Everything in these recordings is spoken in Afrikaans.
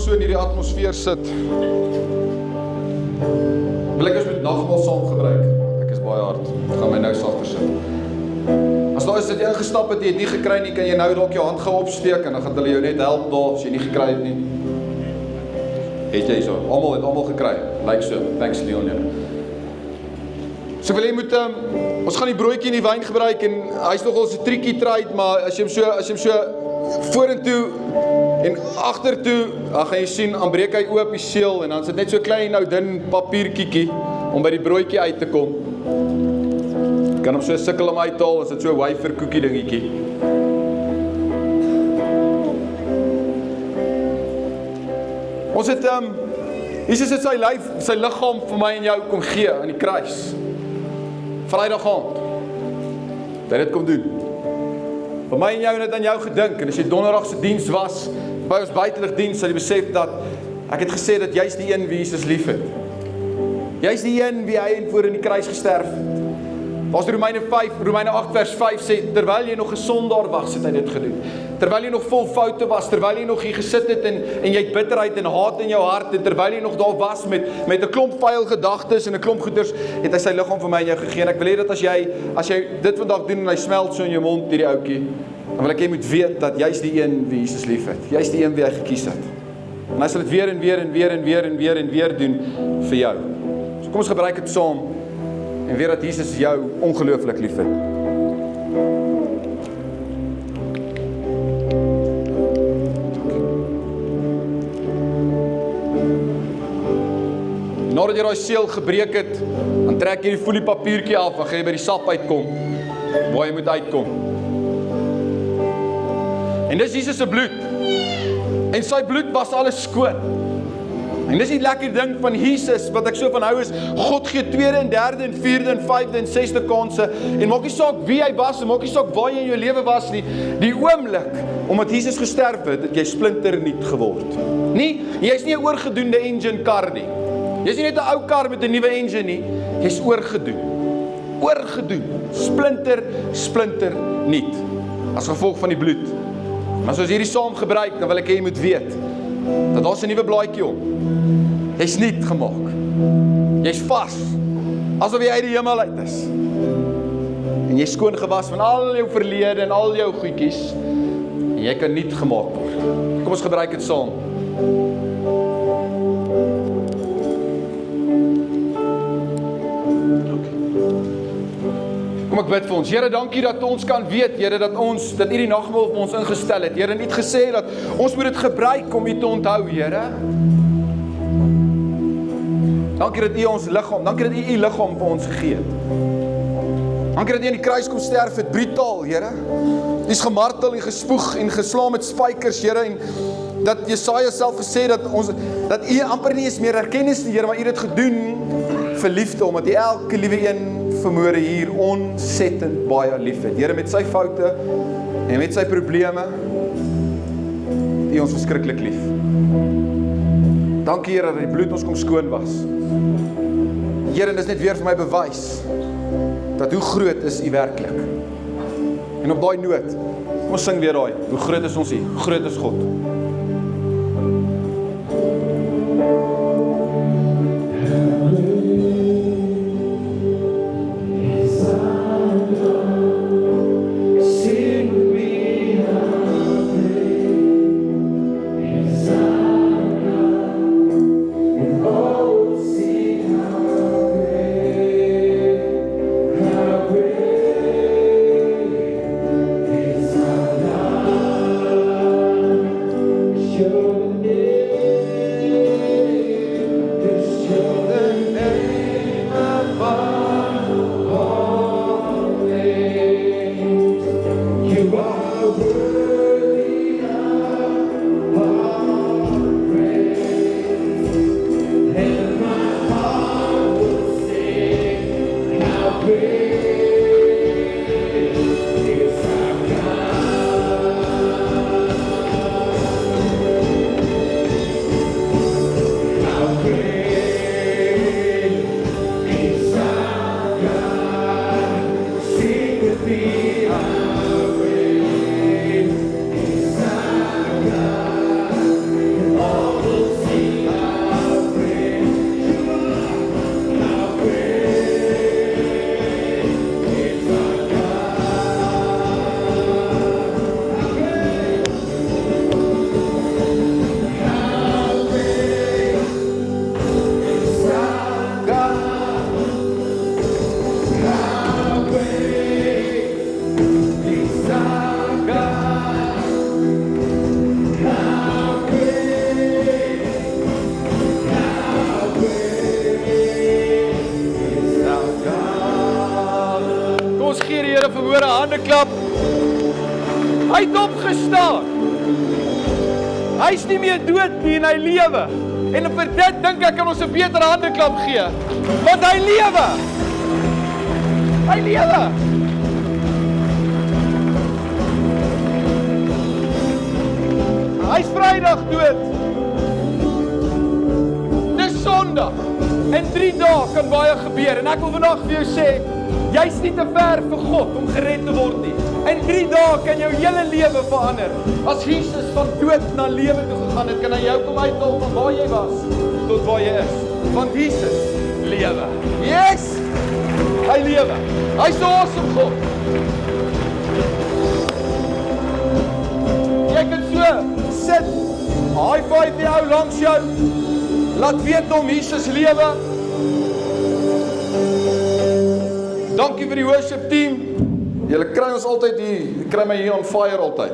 So in hierdie atmosfeer sit, wil ek ons met nagmaal saam gebruik. Ek is baie hard, ek gaan my nou sagter sit. As daar is dat jy ingestap het, jy het nie gekry nie, kan jy nou dalk jou hand gou opsteek en dan gaan hulle jou net help daar as jy nie gekry het nie. Het jy so? Almal het almal gekry. Lyk so. Thanks Leon. So wil jy moet ons gaan die broodjie en die wyn gebruik en hy's nogal 'n triekie trade, maar as jy hom so vorentoe en agtertoe, dan gaan jy sien, dan breek hy oop die seel en dan sit net so klein nou dun papierkiekie om by die broodjie uit te kom. Jy kan hom so sukkel om uit te haal, as dit so 'n wafer koekie dingetjie. Ons het Jesus het sy liggaam vir my en jou kom gee aan die kruis. Vrydag aand. Dat dit kom doen. Vir my en jou het aan jou gedink, en as jy donderdag se diens was, by ons buiteligdiens, sal jy besef dat, ek het gesê dat jy's die een wie Jesus lief het. Jy's die een wie hy en voor in die kruis gesterf het. As Romeine 8 vers 5 sê, terwyl jy nog 'n sondaar was, het hy dit gedoen. Terwyl jy nog vol foute was, terwyl jy nog hier gesit het en jy het bitterheid en haat in jou hart, en terwyl jy nog daar was met 'n klomp vuil gedagtes en 'n klomp goeders, het hy sy liggaam vir my en jou gegee. En ek wil hê dat as jy dit vandag doen en hy smelt so in jou mond hierdie ouetjie, dan wil ek jy moet weet dat jy's die een wie Jesus lief het. Jy's die een wie hy gekies het. En hy sal dit weer en weer doen vir jou. So kom ons gebruik dit saam en weet dat Jesus jou ongelooflik lief het. nadat jy daai seël gebreek het, dan trek jy die foliepapiertjie af, dan gaan jy by die sap uitkom, waar jy moet uitkom. En dis Jesus se bloed. En sy bloed was alles skoon. En dis die lekker ding van Jesus, wat ek so van hou is, God gee tweede en derde en vierde en vyfde en sesde kanse, en maak nie saak wie hy was, en maak nie saak waar jy in jou lewe was nie, die oomblik, omdat Jesus gesterf het, het jy splinternuut geword. Nie, jy's nie 'n oorgedoende engine kar nie. Jy's nie net 'n ou kar met 'n nuwe engine nie, jy's oorgedoen. Oorgedoen. Splinter nuut. As gevolg van die bloed. Maar as ons hierdie saam gebruik, dan wil ek hê jy moet weet, dat daar's 'n nuwe blaadjie om. Jy's nuut gemaak. Jy's vas. Asof jy uit die hemel uit is. En jy's skoon gewas van al jou verlede en al jou goedjies. En jy kan nuut gemaak word. Kom ons gebruik dit saam. Kom ek bid vir ons. Here, dankie dat ons kan weet, Here, dat U die nagmaal op ons ingestel het. Here, en U het gesê dat ons moet dit gebruik om U te onthou, Here. Dankie dat U ons liggaam, dankie dat U liggaam vir ons gegee het. Dankie dat U aan die kruis kom sterf het, brutaal, Here. U is gemartel en gespoeg en geslaan met spykers, Here, en dat Jesaja self gesê dat U amper nie eens meer erkennis nie, Here, maar U het dit gedoen vir liefde, omdat U elke liewe een vermoere hier ontsettend baie lief het. Here, met sy foute en met sy probleme, U ons verskriklik lief. Dankie, Here, dat die bloed ons kom skoon was. Here, en dis net weer vir my bewys, dat hoe groot is U werklik. En op daai noot, kom ons sing weer daai, hoe groot is ons U, hoe groot is God. Hy het opgestaan. Hy is nie meer dood nie en hy lewe. En vir dit dink ek kan ons 'n beter handeklap gee. Want hy lewe. Hy lewe. Hy is Vrydag dood. Dis Sondag. In 3 dae kan baie gebeur. En ek wil vandag vir jou sê, jy's nie te ver vir God om gered te word nie. In 3 dae kan jou hele lewe verander. As Jesus van dood na lewe toe gegaan het, kan hy jou kom uithaal van waar jy was tot waar jy is. Want Jesus lewe. Yes! Hy lewe. Hy's 'n awesome God. Jy kan so sit, high five die ou langs jou. Laat weet om Jesus lewe. Dankie vir die worship team. Julle kry ons altyd hier, kry my hier on fire altyd.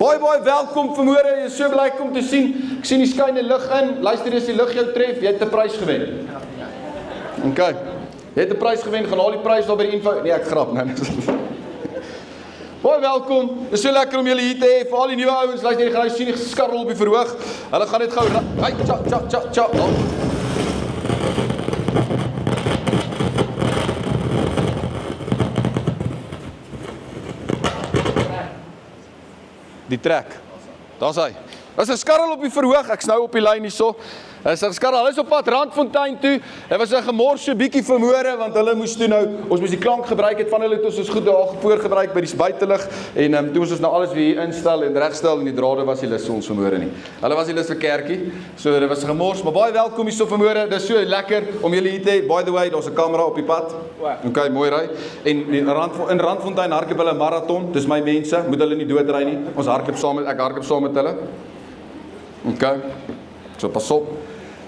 Baie welkom vanmôre, jy is so bly om te sien. Ek sien die skyn die lig in. Luister, as die lig jou tref, jy het 'n prys gewen. Okay. Jy het 'n prys gewen, gaan haal die prys daar by die info. Nee, ek grap, nee. Baie welkom. Dit is so lekker om julle hier te hê. Vir al die nuwe ouens, luister, jy gaan nou sien die skarrel op die verhoog. Hulle gaan net gou, hey, tja. Die trek. Daar's hy. Daar's 'n skarrel op die verhoog. Ek's nou op die lyn hierso. Is 'n skarrel. Hulle is op pad Randfontein toe. Dit was 'n gemorse bietjie vanmôre want hulle moes toe nou, ons moes die klank gebruik het van hulle toe ons goed daar voorgebruik by die buitelig en toe moes ons nou alles weer instel en regstel en die drade was nie lus vir ons vanmôre nie. Hulle was nie lus vir kerkie. So dit was gemors, maar baie welkom hierso vanmôre. Dit is so lekker om julle hier te hê. By the way, daar's 'n kamera op die pad. Okay, mooi ry. En in Randfontein hardloop hulle 'n marathon. Dis my mense, moet hulle nie doodry nie. Ons hardloop saam met ek hardloop saam met hulle. Okay. So pas op.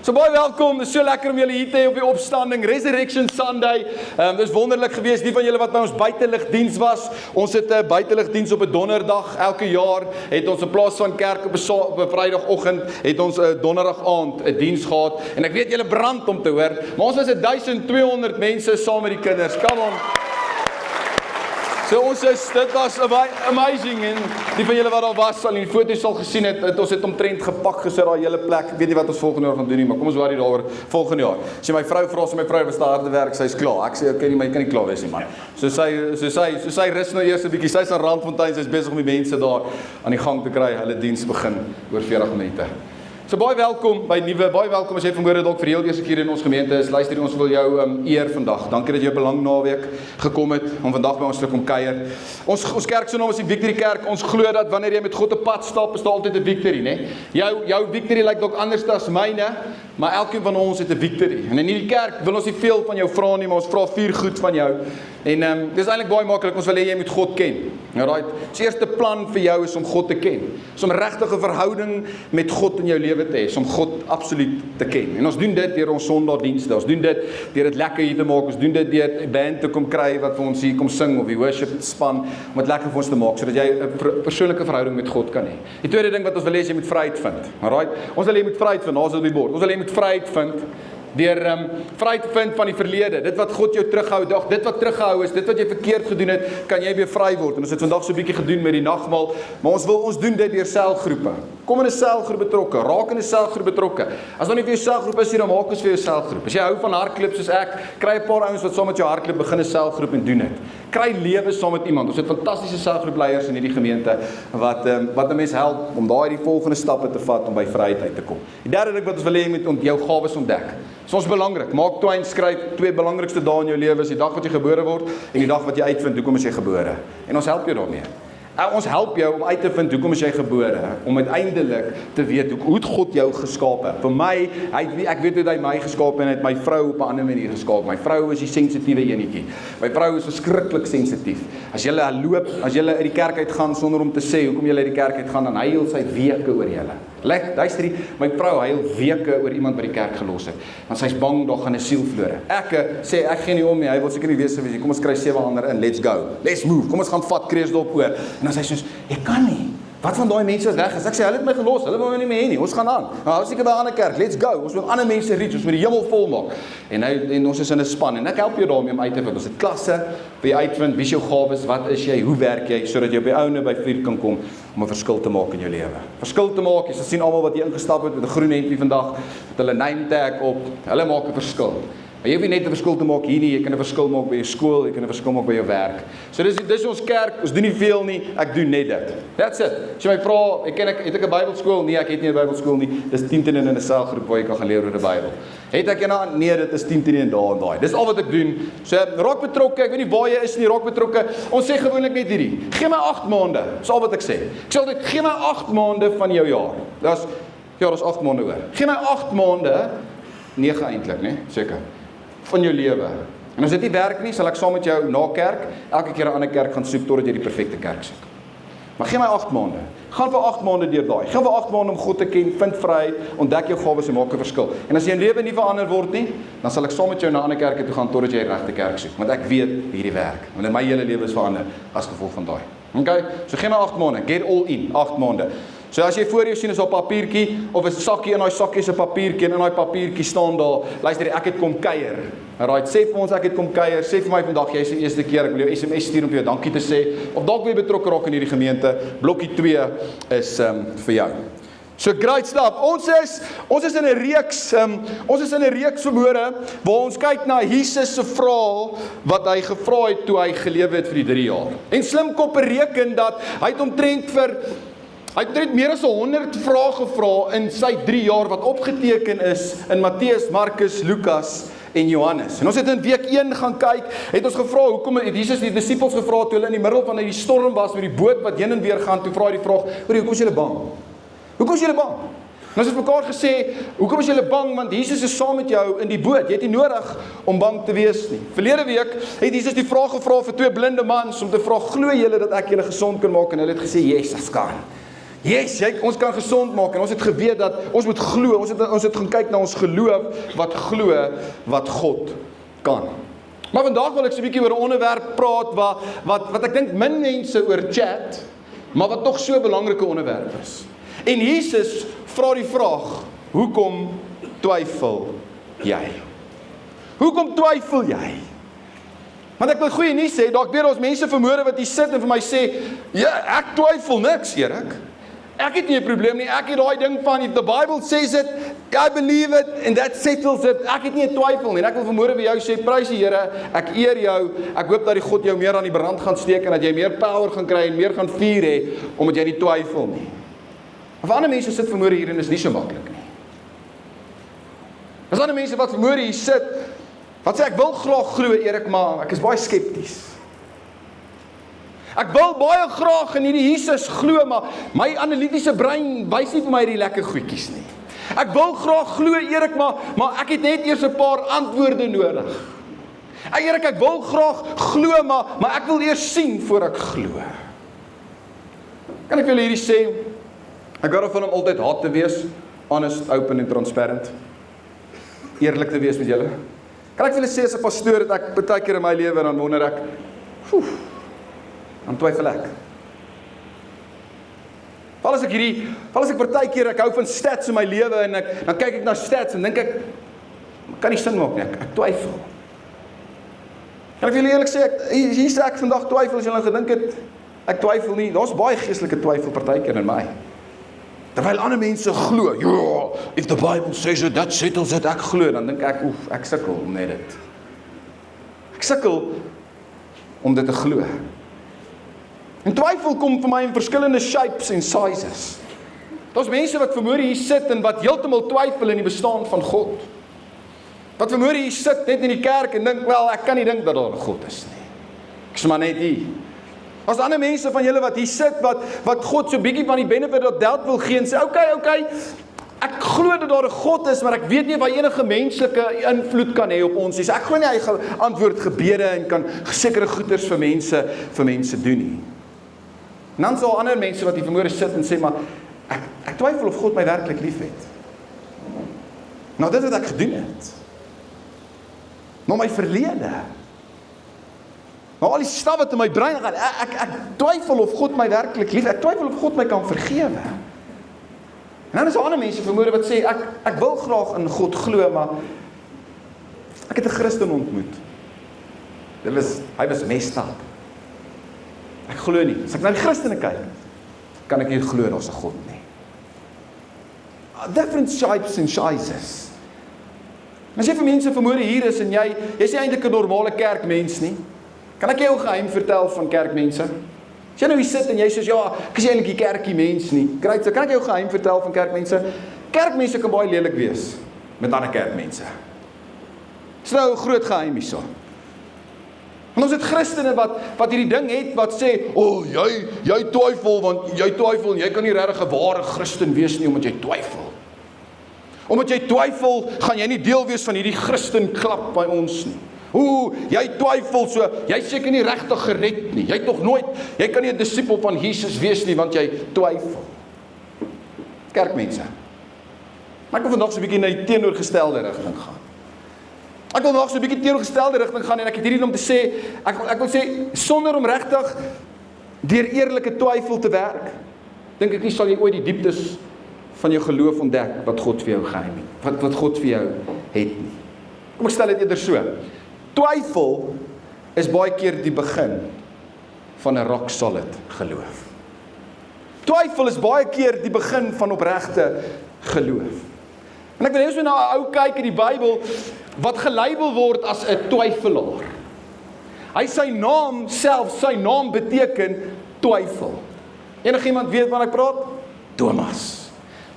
So baie welkom, dit is so lekker om julle hier te hê op die opstanding, Resurrection Sunday. Dit is wonderlik geweest, die van julle wat by ons buiteligdiens was. Ons het 'n buiteligdiens op 'n donderdag. Elke jaar het ons in plaas van kerk op 'n Vrydagoggend, het ons 'n donderdag aand 'n diens gehad. En ek weet julle brand om te hoor, maar ons was 1200 mense saam met die kinders. Come on. So dit was amazing en die van julle wat daar was, al die foto's sal gesien het, ons het omtrent gepak gesit daai hele plek. Ek weet nie wat ons volgende jaar gaan doen nie, maar kom ons worry daaroor volgende jaar. As jy my vrou vra, my vrou was daar harde werk, sy's klaar. Ek sê okay, nie, maar jy kan nie klaar wees nie man. So sy rus nou eers 'n bietjie. Sy's aan Randfontein, sy's besig om die mense daar aan die gang te kry. Hulle diens begin oor 40 minute. So baie welkom as jy vanmôre dalk vir die heel eerste keer in ons gemeente is. Luister, ons wil jou eer vandag. Dankie dat jy op 'n lang naweek gekom het om vandag by ons te kom kuier. Ons kerk se naam is die Victory Kerk. Ons glo dat wanneer jy met God op pad stap, is daar altyd 'n victory, né? Jou victory lyk dalk anders as myne, maar elkeen van ons het 'n victory. En in hierdie kerk wil ons nie veel van jou vra nie, maar ons vra 4 goed van jou. En dis eintlik baie maklik. Ons wil hê jy moet God ken. Alright. Die eerste plan vir jou is om God te ken. Is om regtig 'n verhouding met God in jou lewe te hê, is om God absoluut te ken. En ons doen dit deur ons Sondagdienste. Ons doen dit deur dit lekker hier te maak. Ons doen dit deur 'n band te kom kry wat vir ons hier kom sing of die worship span om dit lekker vir ons te maak sodat jy 'n persoonlike verhouding met God kan hê. Die tweede ding wat ons wil hê is jy moet vryheid vind. Alright. Ons wil hê jy moet vryheid vind. Daar's op die bord. Ons wil hê jy moet vryheid vind. Deur vryheid vind van die verlede, dit wat God jou terughou, dit wat teruggehou is, dit wat jy verkeerd gedoen het, kan jy weer vry word. En ons het vandag so 'n bietjie gedoen met die nagmaal, maar ons doen dit deur selgroepe. Kom in 'n selgroep betrokke, raak in 'n selgroep betrokke. As nou nie vir jou selgroep is, dan maak ons vir jou selgroep. As jy hou van hardloop soos ek, kry 'n paar ouens wat saam met jou hardloop begin 'n selgroep en doen dit. Kry lewe saam met iemand. Ons het fantastiese selgroepleiers in hierdie gemeente wat 'n mens help om die volgende stappe te vat om by vryheid uit te kom. Die derde ding wat ons wil hê jy moet jou gawes ontdek. Dit is ons belangrik. Mark Twain skryf 2 belangrikste dae in jou lewe is die dag wat jy gebore word en die dag wat jy uitvind hoekom is jy gebore. En ons help jou daarmee. Ons help jou om uit te vind hoekom is jy gebore, om uiteindelik te weet hoe het God jou geskape. Vir my, ek weet hoe hy my geskape en hy het my vrou op 'n ander manier geskaap. My vrou is die sensitiewe enetjie. My vrou is verskriklik sensitief. As jy loop, as jy uit die kerk uitgaan sonder om te sê hoekom jy uit die kerk uitgaan, dan huil sy weke oor julle. Luister, my vrou huil weke oor iemand by die kerk gelos het. Want sy's bang daar gaan 'n siel verlore. Ek sê ek gee nie om nie. Hy wil seker nie weet wie. Kom ons kry 7 ander in. Let's go. Let's move. Kom ons gaan vat Kreeusdorp oor. En dan sê sy soos, "Ek kan nie. Wat van daai mense is weg?" As ek sê, "Hulle het my gelos. Hulle wil my nie meer hê nie. Ons gaan aan." Nou, ons seker by 'n ander kerk. Let's go. Ons moet ander mense reach. Ons moet die hemel vol maak. En ons is in 'n span en ek help jou daarmee om uit te vind. Ons het klasse waar jy uitvind wie is jou gawes, wat is jy, hoe werk jy sodat jy op die ouene by vuur kan kom om 'n verskil te maak in jou lewe. Verskil te maak. Jy sal sien almal wat hier ingestap het met 'n groen hempie vandag met hulle name tag op. Hulle maak 'n verskil. Maar jy hoef nie net 'n verskil te maak hier nie, jy kan 'n verskil maak by jou skool, jy kan 'n verskil maak by jou werk. So dis ons kerk, ons doen nie veel nie, ek doen net dit. That's it. As jy my vra, het ek 'n Bybelskool? Nee, ek het nie 'n Bybelskool nie. Dis 10 teen 1 in 'n selgroep waar jy kan gaan leer oor die Bybel. Het ek eendag? Nee, dit is 10 teen 1 daar en daai. Dis al wat ek doen. So raak betrokke, ek weet nie waar jy is nie, raak betrokke. Ons sê gewoonlik net hierdie. Gee my 8 maande. Dis al wat ek sê. Ek sê altyd, gee my 8 maande van jou jaar. Dis 8 maande oor. Gee my 8 maande, 9 eintlik, né? Seker. Van jou lewe. En as dit nie werk nie, sal ek saam met jou na kerk elke keer 'n ander kerk gaan soek totdat jy die perfekte kerk soek. Maar gee my 8 maande. Gaan vir 8 maande deur daai. Gaan vir 8 maande om God te ken, vind vryheid, ontdek jou gawes en maak 'n verskil. En as jy in lewe nie verander word nie, dan sal ek saam met jou na ander kerke toe gaan totdat jy die regte kerk soek, want ek weet hierdie werk. Want my hele lewe is verander as gevolg van daai. Okay, so geen 8 maande, get all in, 8 maande. So as jy voor jou sien is al papiertjie, of 'n sakkie, in daai sakkie is 'n papiertjie, en in daai papiertjie staan daar, luister, ek het kom kuier. Alright, sê vir ons ek het kom kuier, sê vir my vandag, jy is die eerste keer, ek wil jou SMS stuur om vir jou dankie te sê, of dalk wil jy betrokke raak in hierdie gemeente, blokkie 2 is vir jou. So great stuff. Ons is in 'n reeks, ons is in 'n reeks vanmôre waar ons kyk na Jesus se vrae wat hy gevra het toe hy gelewe het vir die 3 jaar. En slim koppe reken dat hy het omtrent meer as 100 vrae gevra in sy 3 jaar wat opgeteken is in Matteus, Markus, Lukas en Johannes. En ons het in week 1 gaan kyk, het ons gevra, hoekom het Jesus die disippels gevra toe hulle in die middel van die storm was met die boot wat heen en weer gaan, toe vra hy die vraag, hoekom is julle bang? Hoekom is julle bang? En ons het mekaar gesê, hoekom is julle bang? Want Jesus is saam met jou in die boot. Jy het nie nodig om bang te wees nie. Verlede week het Jesus die vraag gevra vir 2 blinde mans om te vra, glo julle dat ek julle gesond kan maak? En hulle het gesê, yes, ons kan. Yes, ons kan gesond maak. En ons het geweet dat ons moet glo. Ons het gaan kyk na ons geloof wat glo wat God kan. Maar vandag wil ek so 'n bietjie oor 'n onderwerp praat wat ek dink min mense oor chat, maar wat tog so 'n belangrike onderwerp is. En Jesus vra die vraag, hoekom twyfel jy? Hoekom twyfel jy? Want ek wil goeie nuus sê, dalk weer ons mense vanmôre wat hier sit en vir my sê, ja, ek twyfel niks, Erik. Ek het nie 'n probleem nie, ek het daai ding van, if the Bible says it, I believe it, and that settles it, ek het nie 'n twyfel nie, en ek wil vanmôre vir jou sê, prys die Here, ek eer jou, ek hoop dat die God jou meer aan die brand gaan steek, en dat jy meer power gaan kry, en meer gaan vuur hê, omdat jy nie twyfel nie. Of ander mense sit vanmôre hier en is nie so maklik nie. As ander mense wat vanmôre hier sit, wat sê ek wil graag glo, Erik, maar ek is baie skepties. Ek wil baie graag in hierdie Jesus glo, maar my analitiese brein wys nie vir my die lekker goedjies nie. Ek wil graag glo, Erik, maar ek het net eers 'n paar antwoorde nodig. Erik, ek wil graag glo, maar ek wil eers sien voor ek glo. Kan ek vir julle hierdie sê? Ek hou van om altyd hard te wees, honest, open en transparent. Eerlik te wees met julle. Kan ek vir julle sê as 'n pastoor dat ek baie keer in my lewe dan wonder ek, dan twyfel ek. Val as ek baie keer, ek hou van stats in my lewe en dan kyk ek na stats en dink ek kan nie sin maak nie, ek twyfel. Kan ek vir julle eerlik sê, hier sê ek vandag twyfel as julle gedink het, ek twyfel nie, daar's baie geestelike twyfel baie keer in my. Terwyl ander mense glo, ja, if the Bible says it, that settles it, ek glo, dan dink ek, ek sukkel om net dit. Ek sukkel om dit te glo. En twyfel kom vir my in verskillende shapes en sizes. Daar's mense wat vanmôre hier sit en wat heeltemal twyfel in die bestaan van God. Wat vanmôre hier sit net in die kerk en dink, wel, ek kan nie dink dat daar 'n God is nie. Ek is maar net hier. As ander mense van julle wat hier sit, wat God so bietjie van die benefit of doubt wil gee en sê, okay, ek glo dat daar 'n God is, maar ek weet nie of hy enige menslike invloed kan hê op ons nie. So ek glo nie hy antwoord gebede en kan sekere goeders vir mense doen nie. En dan sal ander mense wat hier vanmôre sit en sê, maar ek twyfel of God my werklik liefhet. Nou dit wat ek gedoen het. Maar my verlede. Maar al die stap wat in my brein gaan, ek twyfel of God my werklik lief, ek twyfel of God my kan vergewe. En dan is daar ander mense vanmôre wat sê, ek wil graag in God glo, maar ek het 'n Christen ontmoet. Hy was messed up. Ek glo nie. As ek na die Christene kyk, kan ek nie glo daar's 'n God nie. Different shapes and sizes. As jy vir mense vanmôre hier is en jy's nie eintlik 'n normale kerkmens nie, kan ek jou 'n geheim vertel van kerkmense? As jy nou hier sit en jy sê, ja, ek is eintlik nie kerkie mens nie. Great, so kan ek jou 'n geheim vertel van kerkmense? Kerkmense kan baie lelik wees met ander kerkmense. Dis nou 'n groot geheim hierso. En ons het Christene wat hierdie ding het wat sê, jy twyfel want jy twyfel en jy kan nie regtig 'n ware Christen wees nie omdat jy twyfel. Omdat jy twyfel, gaan jy nie deel wees van hierdie Christen klap by ons nie. Jy twyfel so, jy seker nie regtig gered nie. Jy kan nie 'n disipel van Jesus wees nie want jy twyfel. Kerkmense. Maar ek wil vandag so 'n bietjie na die teenoorgestelde rigting gaan. Ek wil vandag so 'n bietjie teenoorgestelde rigting gaan en ek het hierdie om te sê, ek wil sê sonder om regtig deur eerlike twyfel te werk, dink ek nie sal jy ooit die dieptes van jou geloof ontdek, wat God vir jou geheim het, wat God vir jou het nie. Kom ek stel dit eerder so, twyfel is baie keer die begin van 'n rock solid geloof. Twyfel is baie keer die begin van opregte geloof. En ek wil hê ons moet na 'n ou kyk in die Bybel, wat gelabel word as 'n twyfelaar. Hy sy naam beteken twyfel. Enigiemand weet wat ek praat?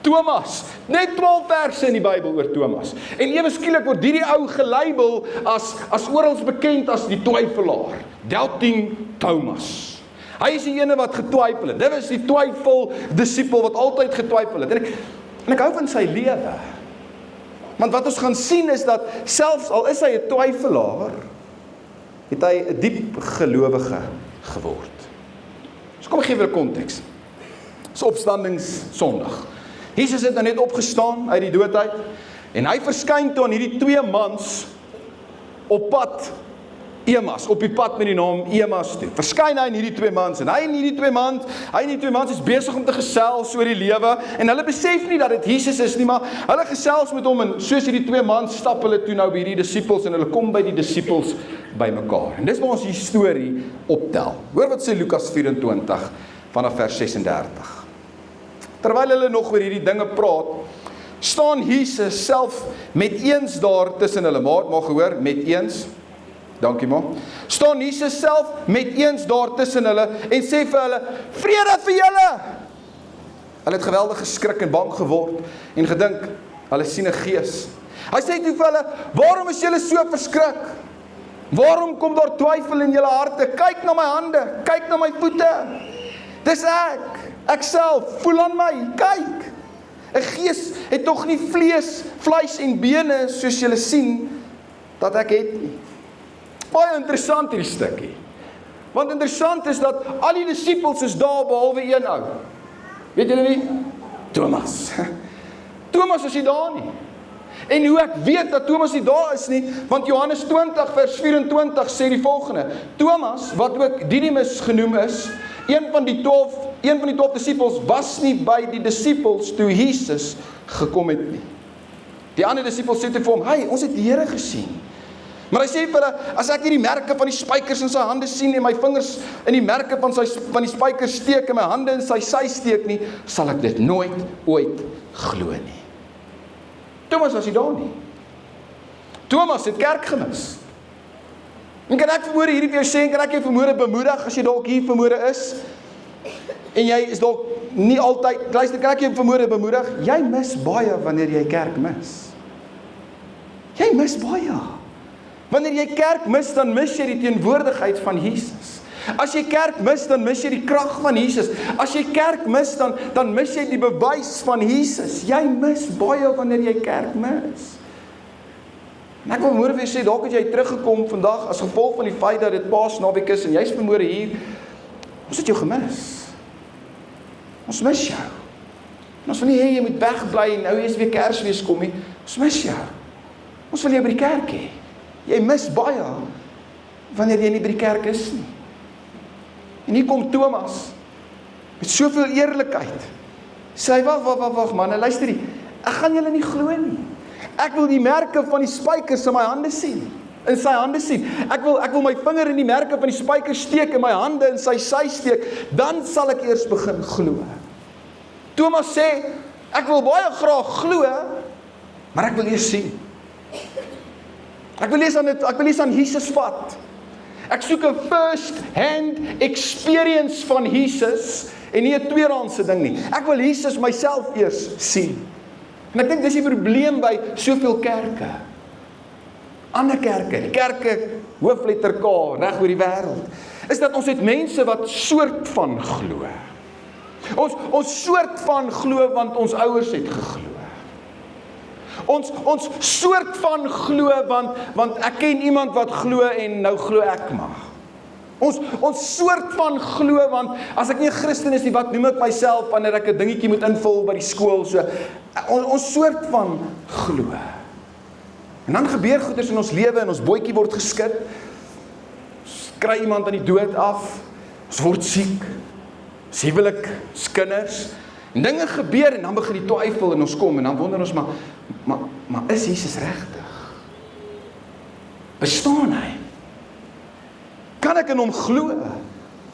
Thomas, net 12 verse in die Bybel oor Thomas. En ewe skielik word hierdie ou gelabel as oral bekend as die twyfelaar. Doubting Thomas. Hy is die ene wat getwyfel het. Dit was die twyfel disipel wat altyd getwyfel het. En ek hou van sy lewe. Want wat ons gaan sien is dat selfs al is hy 'n twyfelaar, het hy 'n diep gelowige geword. So kom ek gee weer 'n konteks. Dis opstandingssondag. Jesus het nou net opgestaan uit die dood uit en hy verskyn toe aan hierdie twee mans op pad Emas, op die pad met die naam Emas toe. Verskyn hy in hierdie twee mans en hy en hierdie twee mans is besig om te gesels oor die lewe en hulle besef nie dat dit Jesus is nie, maar hulle gesels met hom en soos hierdie twee mans stap hulle toe nou by hierdie disippels en hulle kom by die disippels bymekaar. En dis waar ons die storie optel. Hoor wat sê Lukas 24 vanaf vers 36. Terwyl hulle nog oor hierdie dinge praat, staan Jesus self met eens daar tussen hulle. Maar gehoor, met eens. Dankie ma. Staan Jesus self met eens daar tussen hulle en sê vir hulle, vrede vir julle. Hulle het geweldig geskrik en bang geword en gedink, hulle sien 'n gees. Hy sê toe vir hulle, waarom is julle so verskrik? Waarom kom daar twyfel in julle harte? Kyk na my hande, kyk na my voete. Dis ek self, voel aan my, kyk. 'n Gees het tog nie vleis en bene soos julle sien dat ek het nie. Baie interessant hierdie stukkie. Want interessant is dat al die disippels is daar behalwe een ou. Weet julle wie? Thomas. Thomas is nie daar nie. En hoe ek weet dat Thomas nie daar is nie, want Johannes 20 vers 24 sê die volgende. Thomas, wat ook Didymus genoem is, een van die 12 disippels was nie by die disippels toe Jesus gekom het nie. Die ander disippels sê te vir hom, hey, ons het die Here gesien. Maar hy sê vir hulle, as ek nie die merke van die spykers in sy hande sien en my vingers in die merke van die spykers steek en my hande in sy sy steek nie, sal ek dit nooit ooit glo nie. Thomas was nie daar nie. Thomas het kerk gemis. En kan ek vanmôre hierdie vir jou sê, kan ek jou vanmôre bemoedig, as jy dalk hier vanmôre is, en jy is dalk nie altyd, luister, kan ek jou vanmôre bemoedig, jy mis baie wanneer jy kerk mis. Jy mis baie. Wanneer jy kerk mis, dan mis jy die teenwoordigheid van Jesus. As jy kerk mis, dan mis jy die krag van Jesus. As jy kerk mis, dan mis jy die bewys van Jesus. Jy mis baie wanneer jy kerk mis. En ek wil môre weer sê, dalk het jy teruggekom vandag as gevolg van die feit dat dit Paasnaweek is en jy's môre hier. Ons het jou gemis. Ons mis jou. En ons wil nie hê jy moet wegbly en nou eers weer Kersfees kom nie. Ons mis jou. Ons wil jou by die kerk hê. Jy mis baie wanneer jy nie by die kerk is nie. En hier kom Thomas met soveel eerlikheid. Sê hy, wag manne, luister hier. Ek gaan julle nie glo nie. Ek wil die merke van die spykers in my hande sien. In sy hande sien. Ek wil my vinger in die merke van die spykers steek en my hande in sy sy steek. Dan sal ek eers begin glo. Thomas sê, ek wil baie graag glo, maar ek wil eers sien. Ek wil eers aan Jesus vat. Ek soek 'n first-hand experience van Jesus en nie 'n tweedehandse ding nie. Ek wil Jesus myself eers sien. En ek dink dis die probleem by soveel kerke. Ander kerke, die kerke hoofletter K reg oor die wêreld, is dat ons het mense wat soort van glo. Ons soort van glo want ons ouers het geglo. Ons soort van glo want ek ken iemand wat glo en nou glo ek maar. Ons soort van glo want as ek nie 'n Christen is nie, wat noem ek myself wanneer ek 'n dingetjie moet invul by die skool, so ons soort van glo. En dan gebeur goeders in ons lewe en ons bootjie word geskit. Ons kry iemand aan die dood af. Ons word siek, ons huwelik, ons kinders, en dinge gebeur, en dan begin die twyfel in ons kom, en dan wonder ons, maar is Jesus regtig? Bestaan hy? Kan ek in hom glo?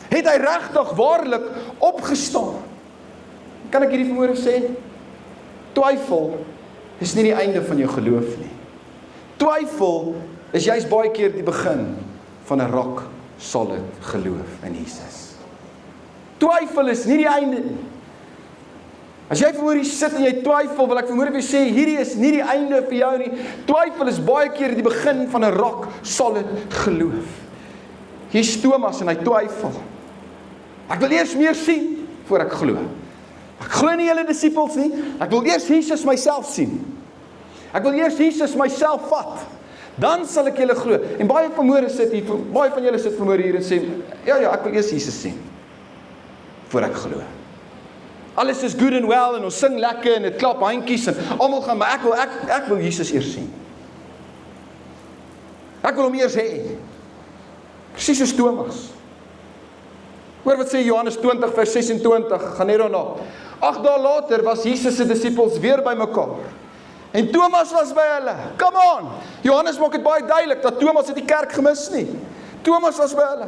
Het hy regtig waarlik opgestaan? Kan ek hierdie vanmôre sê? Twyfel is nie die einde van jou geloof nie. Twyfel is juist baie keer die begin van 'n rock solid geloof in Jesus. Twyfel is nie die einde nie. As jy vanmôre hier sit en jy twyfel, wil ek vanmôre vir jou sê, hierdie is nie die einde vir jou nie. Twyfel is baie keer die begin van 'n rock solid geloof. Hier's Thomas en hy twyfel. Ek wil eers meer sien voor ek glo. Ek glo nie julle disippels nie. Ek wil eers Jesus myself sien. Ek wil eers Jesus myself vat. Dan sal ek julle glo. En baie van julle sit vanmôre hier en sê, ja, ek wil eers Jesus sien voor ek glo. Alles is good and well en ons sing lekker en dit klap handjies en almal gaan, maar ek wil Jesus eers sien. Ek wil hom eers hê. Presies soos Thomas. Hoor wat sê Johannes 20 vers 26, gaan net daarna. 8 dae later was Jesus se disippels weer by mekaar. En Thomas was by hulle. Come on! Johannes maak dit baie duidelik dat Thomas het die kerk gemis nie. Thomas was by hulle.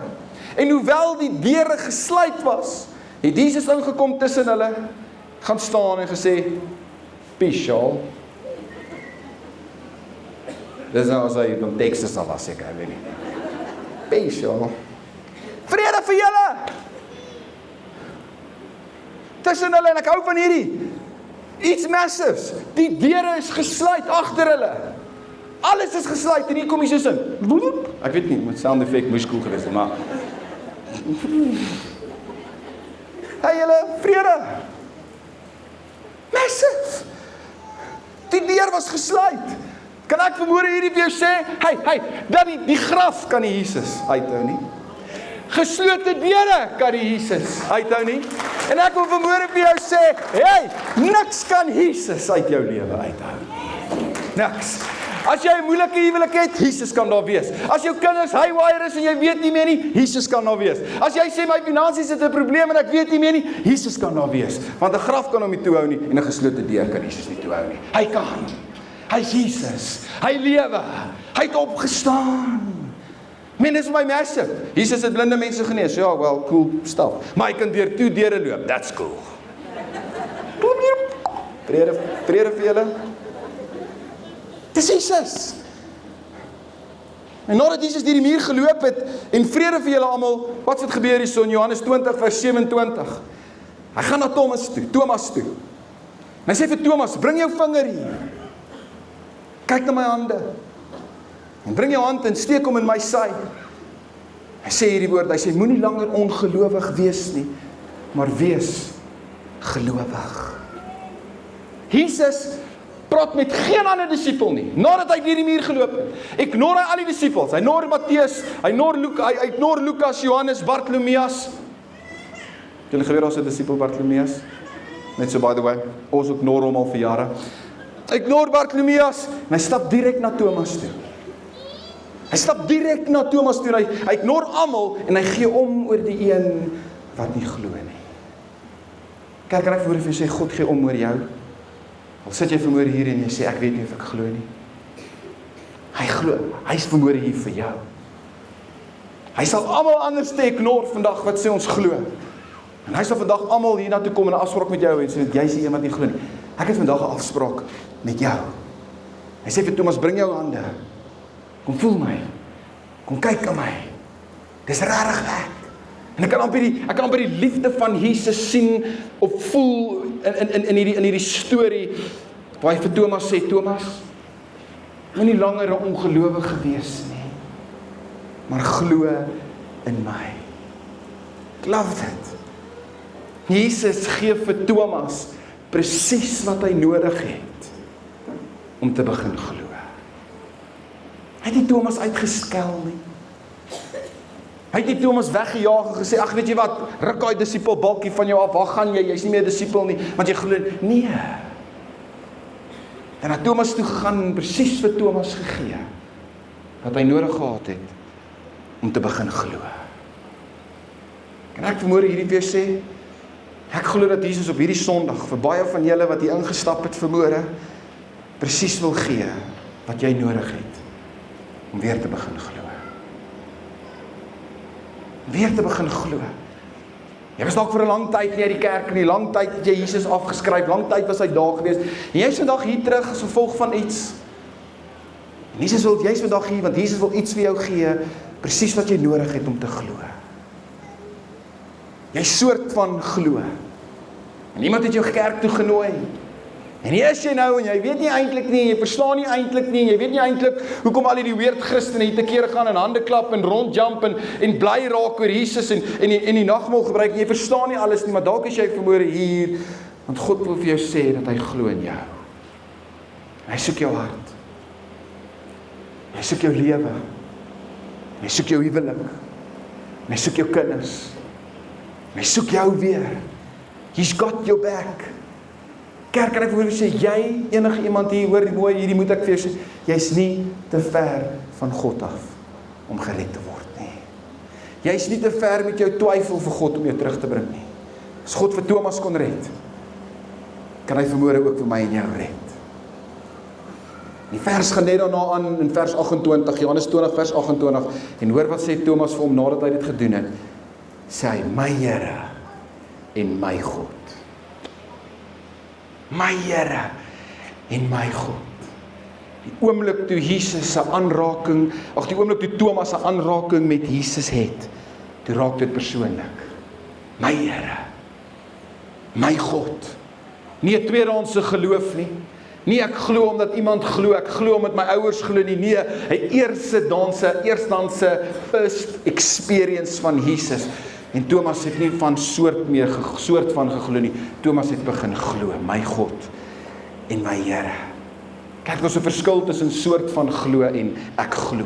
En hoewel die deure gesluit was, het Jesus ingekom tussen hulle, gaan staan en gesê, peace y'all. Dis nou as hy om Texas al was, ek weet nie. Peace y'all. Vrede vir julle! Tussen hulle, en ek hou van hierdie. Iets massives. Die deure is gesluit agter hulle. Alles is gesluit en hier kom Jesus in. Ek weet nie, met sound effect moes cool gewees, maar hey julle, vrede. Massive. Die deur was gesluit. Kan ek vanmôre hierdie vir jou sê, hey, dat die graf kan nie Jesus uithou nie. Geslote deure kan die Jesus uithou nie. En ek wil vanmôre vir jou sê, hey, niks kan Jesus uit jou lewe uithou. Niks. As jy 'n moeilike huwelik het, Jesus kan daar wees. As jou kinders haywire is en jy weet nie meer nie, Jesus kan daar wees. As jy sê my finansies het 'n probleem en ek weet nie meer nie, Jesus kan daar wees. Want 'n graf kan hom nie toehou nie en 'n geslote deur kan Jesus nie toehou nie. Hy kan. Hy's Jesus. Hy lewe. Hy het opgestaan. Men is my massive. Jesus het blinde mense genees. Ja, well, cool stuff. Maar hy kan deur 2 deure loop. That's cool. Vrede vir julle. Dis Jesus. En nadat Jesus deur die muur geloop het en vrede vir julle almal, wat het gebeur hierso in Johannes 20 vers 27? Hy gaan na Thomas toe. En hy sê vir Thomas, bring jou vinger hier. Kyk na my hande. En bring jou hand en steek hom in my sy. Hy sê hierdie woord, hy sê moenie langer ongelowig wees nie, maar wees gelowig. Jesus praat met geen ander disipel nie, nadat hy deur die muur geloop het. Ignoreer hy al die disipels, hy ignoreer Matteus, hy ignoreer Lukas, Johannes, Bartolomeus. Julle geweet ons 'n disipel Bartolomeus? Net so by the way, ons ignore hom al vir jare. Hy ignoreer Bartolomeus, en hy stap direk na Thomas toe. Hy ignoreer almal, en hy gee om oor die een wat nie glo nie. Kyk, kan ek vir jou sê, God gee om oor jou. Al sit jy vanmôre hier en jy sê, ek weet nie of ek glo nie. Hy glo, hy is vanmôre hier vir jou. Hy sal almal anders te ignore vandag wat sê ons glo. En hy sal vandag almal hier na toe kom en 'n afspraak met jou en sê, jy is die een wat nie glo nie. Ek het vandag 'n afspraak met jou. Hy sê vir Thomas, bring jou hande. Kom voel my. Kom kyk aan my. Dis regtig ek. En ek kan amper die liefde van Jesus sien of voel in hierdie storie waar hy vir Thomas sê, Thomas, moenie langer 'n ongelowige wees nie, maar glo in my. Ek love dit. Jesus gee vir Thomas presies wat hy nodig het om te begin glo. Hy het nie Thomas uitgeskel nie. Hy het nie Thomas weggejaag en gesê, ag weet jy wat, ruk daai disipel balkie van jou af, waar gaan jy? Jy's nie meer 'n disipel nie, want jy glo nie. En na Thomas toe gegaan en presies vir Thomas gegee wat hy nodig gehad het om te begin glo. Kan ek vanmôre hierdie weer sê? Ek glo dat Jesus op hierdie Sondag vir baie van julle wat hier ingestap het vanmôre presies wil gee wat jy nodig het om weer te begin glo. Weer te begin glo. Jy was dalk vir 'n lang tyd nie uit die kerk nie, lang tyd het jy Jesus afgeskryf, lang tyd was hy daar gewees. En jy is vandag hier terug as gevolg van iets. En Jesus wil jy's vandag hier want Jesus wil iets vir jou gee, presies wat jy nodig het om te glo. Jy soort van glo. En iemand het jou kerk toe genooi. En hier is jy nou en jy weet nie eintlik nie, jy verstaan nie eintlik nie, jy weet nie eintlik hoekom al die weird Christene hier te kere gaan en hande klap en rondjump en bly raak oor Jesus en die nagmaal gebruik. Jy verstaan nie alles nie, maar dalk is jy vanmôre hier want God wil vir jou sê dat hy glo in jou. Hy soek jou hart. Hy soek jou lewe. Hy soek jou huwelik. Hy soek jou kinders. Hy soek jou weer. He's got your back. Kerk, kan ek vir sê, jy, enige iemand hier, hoor mooi, hierdie moet ek vir jou sê, jy's nie te ver van God af om gered te word nie. Jy's nie te ver met jou twyfel vir God om jou terug te bring nie. As God vir Thomas kon red, kan hy vanmôre ook vir my en jou red. Die vers gaan net daarna aan in vers 28, Johannes 20 vers 28, en hoor wat sê Thomas vir hom nadat hy dit gedoen het. Sê hy, my Here en my God. My Here en my God. Die oomblik toe Jesus se aanraking, die oomblik toe Thomas se aanraking met Jesus het, toe raak dit persoonlik. My Here, my God. Nie 'n tweedehandse geloof nie. Nie ek glo omdat iemand glo, ek glo omdat my ouers glo nie. Nee, 'n eerstandse first experience van Jesus. En Thomas het nie van soort van geglo nie. Thomas het begin glo, my God en my Here. Kyk, daar's 'n verskil tussen soort van glo en ek glo.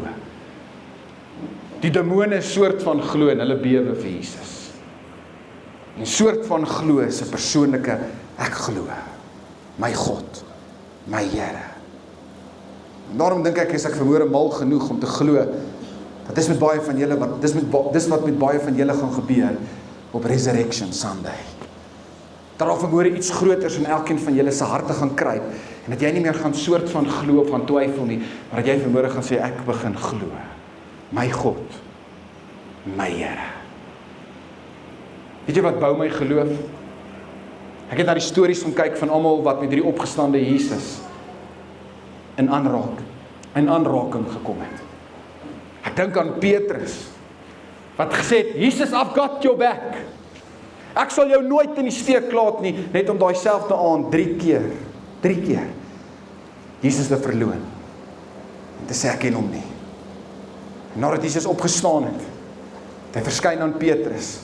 Die demone soort van glo en hulle bewe vir Jesus. En soort van glo is 'n persoonlike ek glo. My God, my Here. En daarom dink ek is ek vermoere mal genoeg om te glo dat is met baie van julle dis wat met baie van julle gaan gebeur op Resurrection Sunday. Dat daar vermoere iets groters in elkeen van julle se harte gaan kruip en dat jy nie meer gaan soort van glo of gaan twyfel nie, maar dat jy vermoere gaan sê ek begin glo. My God, my Here. Weet jy wat bou my geloof? Ek het na die stories gaan kyk van almal wat met hierdie opgestande Jesus in aanraking gekom het. Ek dink aan Petrus, wat gesê het, Jesus, I've got your back. Ek sal jou nooit in die steek laat nie, net om daai selfde aand 3 keer, Jesus te verloon. En te sê, ek ken hom nie. En nadat Jesus opgestaan het, hy verskyn aan Petrus.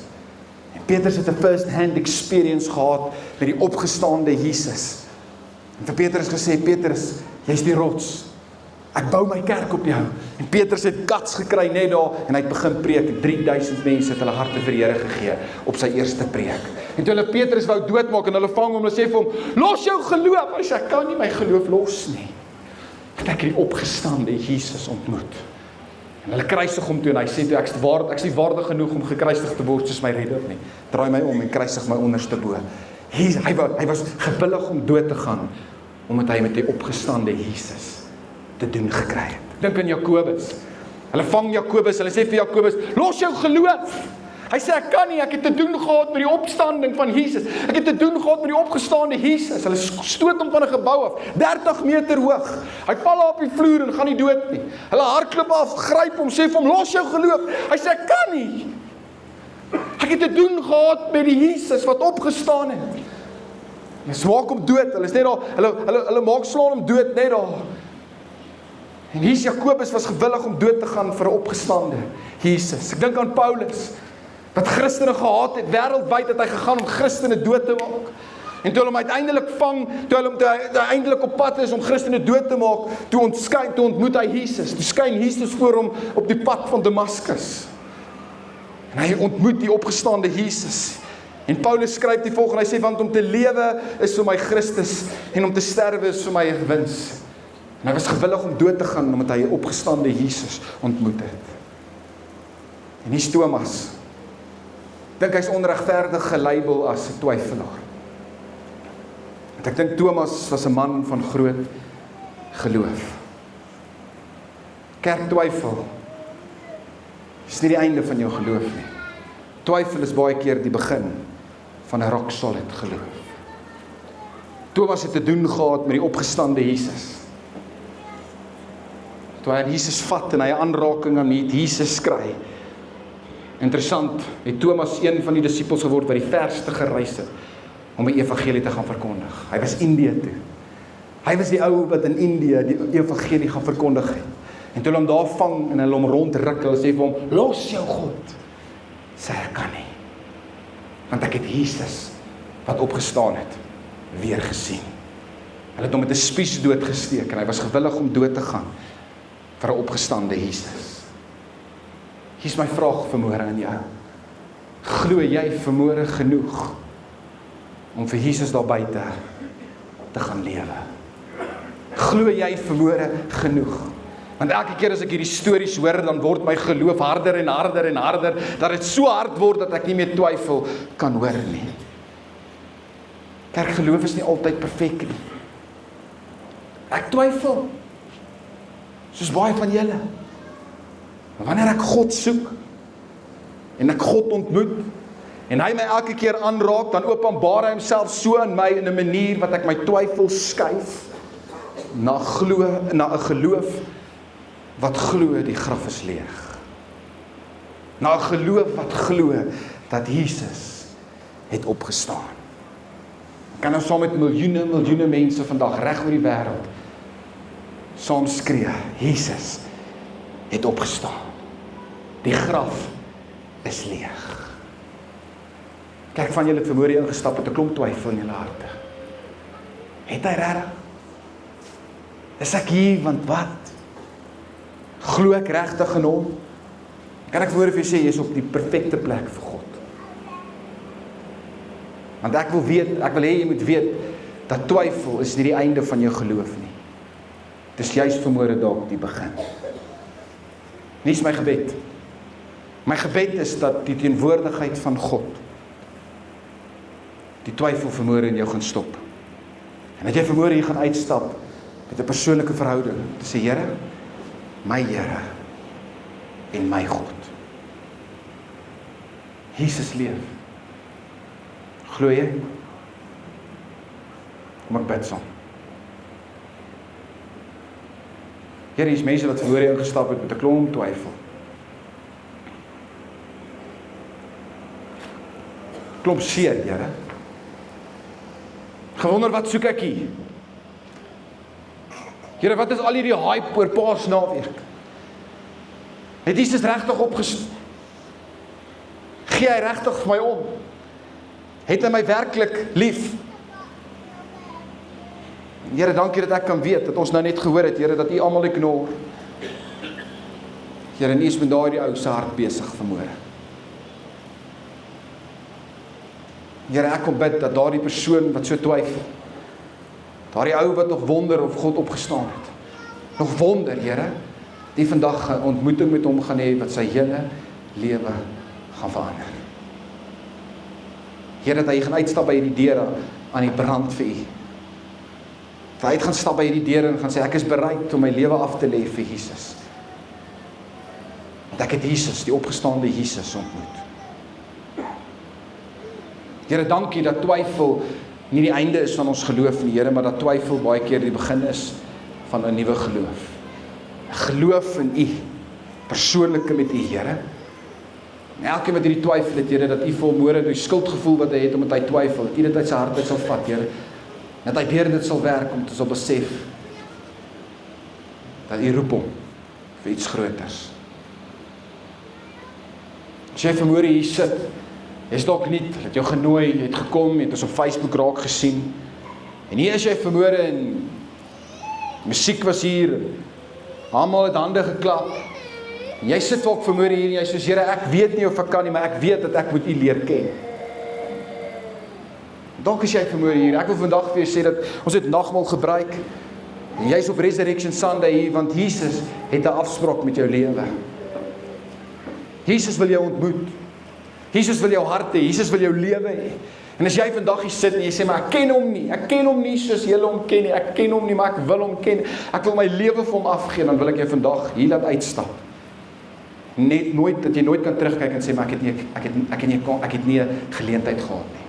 En Petrus het 'n first-hand experience gehad met die opgestaande Jesus. En vir Petrus gesê, Petrus, jy's die rots. Ek bou my kerk op jou. En Petrus het guts gekry net daar en hy het begin preek. 3000 mense het hulle harte vir die Here gegee op sy eerste preek. En toe hulle Petrus wou doodmaak en hulle vang hom en hulle sê vir hom, los jou geloof. Hy sê, ek kan nie my geloof los nie. Het ek die opgestande Jesus ontmoet. En hulle kruisig hom toe en hy sê toe, ek is nie waardig genoeg om gekruisig te word soos my redder nie. Draai my om en kruisig my onderste bo. Hy was gewillig om dood te gaan omdat hy met die opgestande Jesus te doen gekry het. Dink aan Jakobus. Hulle vang Jakobus, hulle sê vir Jakobus, los jou geloof. Hy sê, ek kan nie, ek het te doen gehad met die opstanding van Jesus. Ek het te doen gehad met die opgestaande Jesus. Hulle stoot hom van 'n gebou af, 30 meter hoog. Hy val op die vloer en gaan nie dood nie. Hulle hardloop af, gryp hom, sê vir hom, los jou geloof. Hy sê, ek kan nie. Ek het te doen gehad met die Jesus wat opgestaan het. Hulle maak hom dood, hulle is net daar, hulle slaan hom dood net daar. En hier Jakobus was gewillig om dood te gaan vir 'n opgestande Jesus. Ek dink aan Paulus, wat Christene gehaat het, wêreldwyd het hy gegaan om Christene dood te maak. En toe hulle hom uiteindelik vang, toe hy eindelik op pad is om Christene dood te maak, toe ontmoet hy Jesus. Toe skyn Jesus voor hom op die pad van Damaskus. En hy ontmoet die opgestaande Jesus. En Paulus skryf die volgende, hy sê, want om te lewe is vir my Christus, en om te sterwe is vir my 'n wins. En hy was gewillig om dood te gaan, omdat hy 'n opgestande Jesus ontmoet het. En hier's Thomas. dink hy's onregverdig gelabel as 'n twyfelaar. Want ek dink Thomas was 'n man van groot geloof. Kerk twyfel is nie die einde van jou geloof nie. Twyfel is baie keer die begin van 'n rock solid geloof. Thomas het te doen gehad met die opgestande Jesus. Toe hy Jesus vat en hy 'n aanraking aan Jesus kry. Interessant, het Thomas een van die disippels geword wat die verste gereis het om die evangelie te gaan verkondig. Hy was Indië toe. Hy was die ou wat in Indië die evangelie gaan verkondig het. En toe hulle hom daar vang en hulle hom rondruk, hulle sê vir hom, los jou God. Sê ek kan nie. Want ek het Jesus wat opgestaan het, weer gesien. Hulle het hom met 'n spies doodgesteek en hy was gewillig om dood te gaan vir 'n opgestande Jesus. Hier is my vraag vanmôre aan jou. Glo jy vanmôre genoeg om vir Jesus daar buite te gaan lewe? Glo jy vanmôre genoeg? Want elke keer as ek hierdie stories hoor, dan word my geloof harder en harder en harder, dat dit so hard word dat ek nie meer twyfel kan hoor nie. Kerk, geloof is nie altyd perfek nie. Ek twyfel, soos baie van julle. Maar wanneer ek God soek, en ek God ontmoet, en hy my elke keer aanraak, dan openbaar hy homself so in my, in 'n manier wat ek my twyfel skuif, na 'n geloof, wat glo die graf is leeg. Na 'n geloof wat glo dat Jesus het opgestaan. Ek kan nou saam met miljoene mense vandag reg oor die wêreld saam skree, Jesus het opgestaan. Die graf is leeg. Kyk, van julle het vanmôre ingestap met 'n klomp twyfel in julle harte. Het hy regtig? Is ek hier want wat? Glo ek regtig in hom? Kan ek voor vir jou sê, jy is op die perfekte plek vir God. Want ek wil hê jy moet weet, dat twyfel is nie die einde van jou geloof nie. Dit is juist vanmôre dalk die begin. Nie is my gebed. My gebed is dat die teenwoordigheid van God, die twyfel vanmôre in jou gaan stop. En dat jy vanmôre hier gaan uitstap, met 'n persoonlike verhouding, te sê, Here, my Here en my God. Jesus leef. Glo jy? Kom ek bid saam. Here, hier is mense wat voor jou ingestap het met 'n klomp twyfel. Klomp seer, Here. Gewonder, wat soek ek hier? Here, wat is al hierdie hype oor Paasnaweek? Het Jesus regtig opgestaan? Gee hy regtig vir my om? Het hy my werklik lief? Here, dankie dat ek kan weet, dat ons nou net gehoor het, Here, dat U almal ignore. Here, en U is met daardie ou se hart besig vanmôre. Here, ek kom bid dat daardie persoon wat so twyfel, daardie ou wat nog wonder of God opgestaan het, nog wonder, Here, die vandag 'n ontmoeting met hom gaan hê wat sy hele lewe gaan verander. Here, dat hy gaan uitstap by hierdie deure aan die brand vir U. Dat hy gaan stap by hierdie deure en gaan sê, ek is bereid om my lewe af te lê vir Jesus. Want ek het Jesus, die opgestaande Jesus ontmoet. Here, dankie dat twyfel nie die einde is van ons geloof nie, Here, maar dat twyfel baie keer die begin is van 'n nuwe geloof. 'n Geloof in U, persoonlike met U, Here. En elkeen wat hierdie twyfel het, Here, dat U volmôre die skuldgevoel wat hy het omdat hy twyfel, dat U dit uit sy hart uit sal vat, Here. Dat hy deur dit sal werk om te sal besef dat U roep hom vir iets groters. As jy vanmôre hier sit, is dalk nie, dat jou genooi, jy het gekom, jy het ons op Facebook raak gesien, en hier is jy vanmôre en musiek was hier, almal het hande geklap, en jy sit ook vanmôre hier, en jy sê, Here, ek weet nie of ek kan nie, maar ek weet dat ek moet U leer ken. Dalk is jy vanmôre hier, ek wil vandag vir jou sê dat ons het nagmaal gebruik, en jy is op Resurrection Sunday hier, want Jesus het 'n afspraak met jou lewe. Jesus wil jou ontmoet. Jesus wil jou hart hê, Jesus wil jou lewe hê. En as jy vandag hier sit en jy sê, maar ek ken hom nie soos julle hom ken nie, ek ken hom nie, maar ek wil hom ken, ek wil my lewe vir hom afgee, dan wil ek jou vandag hier laat uitstap. Net nooit, dat jy nooit kan terugkyk en sê, maar ek het nie 'n geleentheid gehad nie.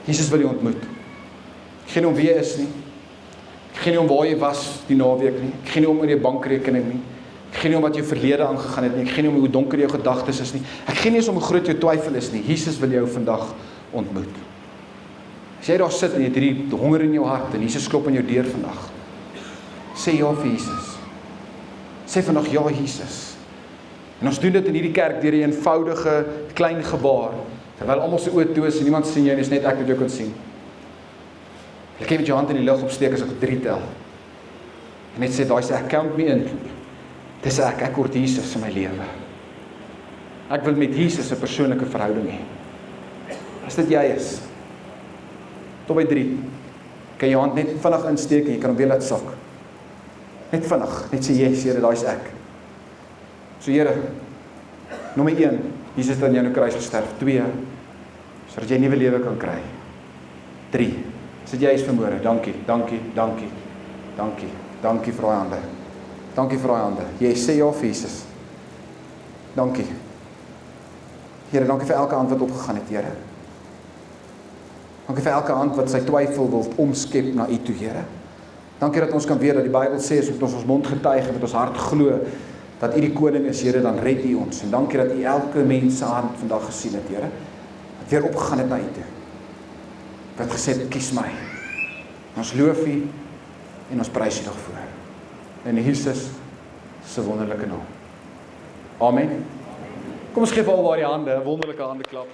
Jesus wil jou ontmoet. Ek gee nie om wie jy is nie. Ek gee nie om waar jy was die naweek nie. Ek gee nie om oor jou bankrekening nie. Ek gee nie om wat jou verlede aangegaan het nie. Ek gee nie om hoe donker jou gedagtes is nie. Ek gee nie eens om hoe groot jou twyfel is nie. Jesus wil jou vandag ontmoet. As jy daar sit en jy het hierdie honger in jou hart en Jesus klop aan jou deur vandag, sê ja vir Jesus. Sê vandag ja Jesus. En ons doen dit in hierdie kerk deur 'n eenvoudige klein gebaar. Terwyl almal se oë toe is en niemand sien jou, dis net ek wat jou kan sien. Jy kan met jou hand in die lug opsteek as ek op 3 tel. En net sê, daai sê ek, count me in. Dis ek word Jesus in my lewe. Ek wil met Jesus 'n persoonlike verhouding hê. As dit jy is, tot by 3, kan jou hand net vinnig insteek en jy kan hom weer laat sak. Net vinnig, net sê, yes, Here, daai is ek. So Here, nommer 1, Jesus het aan jou kruis gesterf. 2, sodat jy nuwe lewe kan kry. 3, as dit jy is vanmôre, dankie vir daai hande. Dankie vir daai hande. Jy sê ja vir Jesus. Dankie. Here, dankie vir elke hand wat opgegaan het, Here. Dankie vir elke hand wat sy twyfel wil omskep na U toe, Here. Dankie dat ons kan weet dat die Bybel sê, as ons mond getuig en met ons hart glo, dat U die koning is, Here, dan red U ons. En dankie dat U elke mens se hand vandag gesien het, Here. Dat weer opgegaan het na U toe. Wat gesê het, kies my. Ons loof U en ons prys U daarvoor. In Jesus se wonderlike naam. Amen. Kom ons gee vir alwaar die hande, 'n wonderlike hande klap.